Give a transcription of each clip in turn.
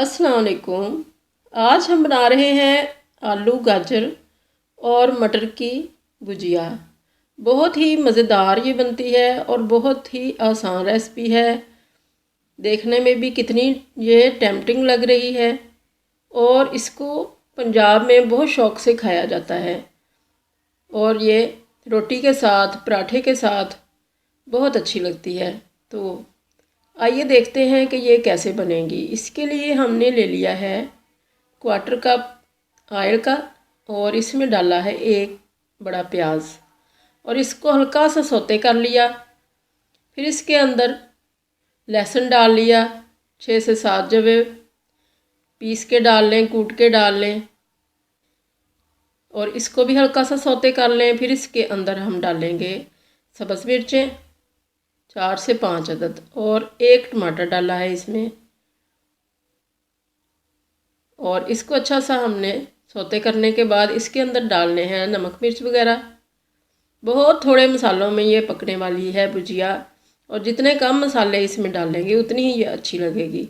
अस्सलाम वालेकुम। आज हम बना रहे हैं आलू गाजर और मटर की भुजिया। बहुत ही मज़ेदार ये बनती है और बहुत ही आसान रेसिपी है। देखने में भी कितनी ये टेम्पटिंग लग रही है और इसको पंजाब में बहुत शौक़ से खाया जाता है और ये रोटी के साथ पराठे के साथ बहुत अच्छी लगती है। तो आइए देखते हैं कि ये कैसे बनेगी। इसके लिए हमने ले लिया है 1/4 कप ऑयल का और इसमें डाला है 1 बड़ा प्याज और इसको हल्का सा सौते कर लिया। फिर इसके अंदर लहसुन डाल लिया, 6 से 7 जवे पीस के डाल लें, कूट के डाल लें और इसको भी हल्का सा सौते कर लें। फिर इसके अंदर हम डालेंगे सब्ज़ मिर्चें 4 से 5 अदद और 1 टमाटर डाला है इसमें और इसको अच्छा सा हमने सौते करने के बाद इसके अंदर डालने हैं नमक मिर्च वगैरह। बहुत थोड़े मसालों में ये पकने वाली है भुजिया और जितने कम मसाले इसमें डालेंगे उतनी ही ये अच्छी लगेगी।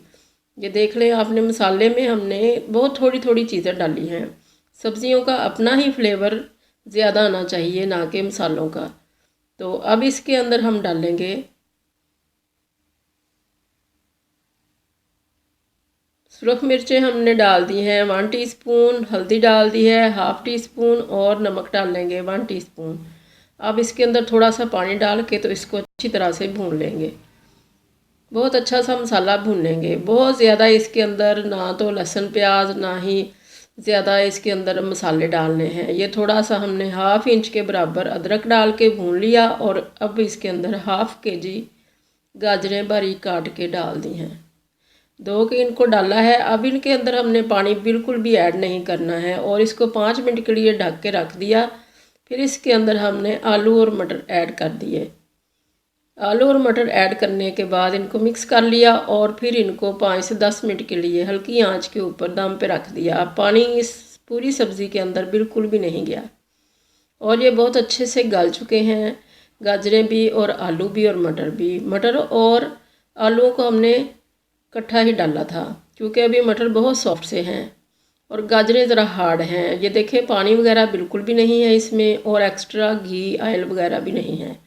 ये देख लें, आपने मसाले में हमने बहुत थोड़ी थोड़ी चीज़ें डाली हैं। सब्जियों का अपना ही फ्लेवर ज़्यादा आना चाहिए, ना कि मसालों का। तो अब इसके अंदर हम डालेंगे सुरख मिर्चें हमने डाल दी हैं 1 टीस्पून, हल्दी डाल दी है 1/2 टीस्पून और नमक डालेंगे 1 टीस्पून। अब इसके अंदर थोड़ा सा पानी डाल के तो इसको अच्छी तरह से भून लेंगे। बहुत अच्छा सा मसाला भून लेंगे। बहुत ज़्यादा इसके अंदर ना तो लहसुन प्याज ना ही ज़्यादा इसके अंदर मसाले डालने हैं। ये थोड़ा सा हमने 1/2 इंच के बराबर अदरक डाल के भून लिया और अब इसके अंदर 1/2 kg गाजरें बारीक काट के डाल दी हैं। 2 के इनको डाला है। अब इनके अंदर हमने पानी बिल्कुल भी ऐड नहीं करना है और इसको 5 मिनट के लिए ढक के रख दिया। फिर इसके अंदर हमने आलू और मटर ऐड कर दिए। आलू और मटर ऐड करने के बाद इनको मिक्स कर लिया और फिर इनको 5 से 10 मिनट के लिए हल्की आंच के ऊपर दम पे रख दिया। अब पानी इस पूरी सब्ज़ी के अंदर बिल्कुल भी नहीं गया और ये बहुत अच्छे से गल चुके हैं, गाजरें भी और आलू भी और मटर भी। मटर और आलूओं को हमने इकट्ठा ही डाला था क्योंकि अभी मटर बहुत सॉफ्ट से हैं और गाजरें ज़रा हार्ड हैं। ये देखें, पानी वगैरह बिल्कुल भी नहीं है इसमें और एक्स्ट्रा घी ऑयल वगैरह भी नहीं है।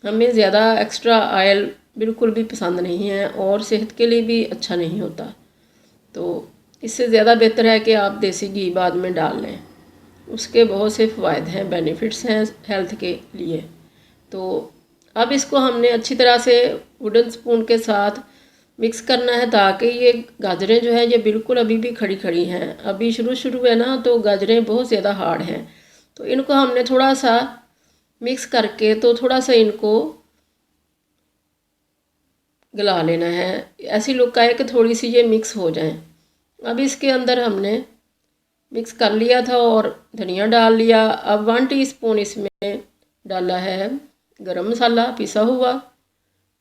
हमें ज़्यादा एक्स्ट्रा ऑयल बिल्कुल भी पसंद नहीं है और सेहत के लिए भी अच्छा नहीं होता। तो इससे ज़्यादा बेहतर है कि आप देसी घी बाद में डाल लें। उसके बहुत से फ़ायदे हैं, बेनिफिट्स हैं हेल्थ के लिए। तो अब इसको हमने अच्छी तरह से वुडन स्पून के साथ मिक्स करना है ताकि ये गाजरें जो है ये बिल्कुल अभी भी खड़ी खड़ी हैं। अभी शुरू शुरू है ना, तो गाजरें बहुत ज़्यादा हार्ड हैं। तो इनको हमने थोड़ा सा मिक्स करके तो थोड़ा सा इनको गला लेना है। ऐसी लुक आए कि थोड़ी सी ये मिक्स हो जाएं। अब इसके अंदर हमने मिक्स कर लिया था और धनिया डाल लिया। अब 1 टीस्पून इसमें डाला है गरम मसाला पिसा हुआ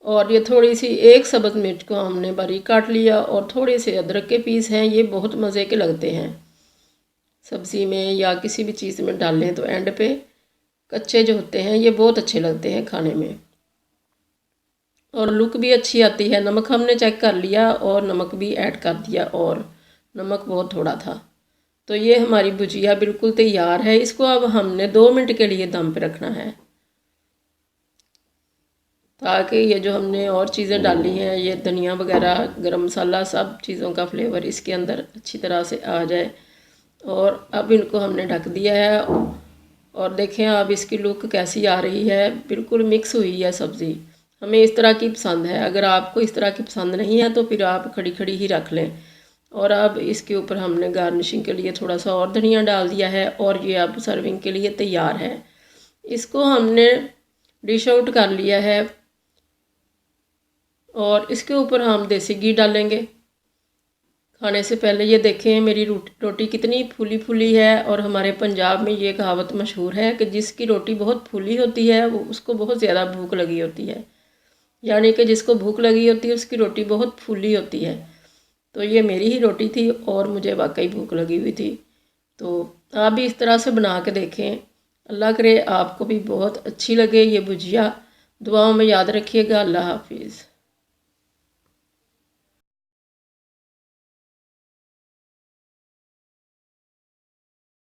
और ये थोड़ी सी 1 सब्ज़ मिर्च को हमने बारीक काट लिया और थोड़े से अदरक के पीस हैं। ये बहुत मज़े के लगते हैं सब्ज़ी में या किसी भी चीज़ में डालें तो एंड पे कच्चे जो होते हैं ये बहुत अच्छे लगते हैं खाने में और लुक भी अच्छी आती है। नमक हमने चेक कर लिया और नमक भी ऐड कर दिया और नमक बहुत थोड़ा था। तो ये हमारी भुजिया बिल्कुल तैयार है। इसको अब हमने 2 मिनट के लिए दम पे रखना है ताकि ये जो हमने और चीज़ें डाली हैं, ये धनिया वगैरह गरम मसाला, सब चीज़ों का फ्लेवर इसके अंदर अच्छी तरह से आ जाए। और अब इनको हमने ढक दिया है और देखें अब इसकी लुक कैसी आ रही है। बिल्कुल मिक्स हुई है सब्ज़ी। हमें इस तरह की पसंद है। अगर आपको इस तरह की पसंद नहीं है तो फिर आप खड़ी खड़ी ही रख लें। और अब इसके ऊपर हमने गार्निशिंग के लिए थोड़ा सा और धनिया डाल दिया है और ये अब सर्विंग के लिए तैयार है। इसको हमने डिश आउट कर लिया है और इसके ऊपर हम देसी घी डालेंगे खाने से पहले। ये देखें मेरी रोटी कितनी फूली फूली है और हमारे पंजाब में ये कहावत मशहूर है कि जिसकी रोटी बहुत फूली होती है वो उसको बहुत ज़्यादा भूख लगी होती है, यानी कि जिसको भूख लगी होती है उसकी रोटी बहुत फूली होती है। तो ये मेरी ही रोटी थी और मुझे वाकई भूख लगी हुई थी। तो आप भी इस तरह से बना के देखें। अल्लाह करे आपको भी बहुत अच्छी लगे ये भुजिया। दुआओं में याद रखिएगा। अल्लाह हाफिज़।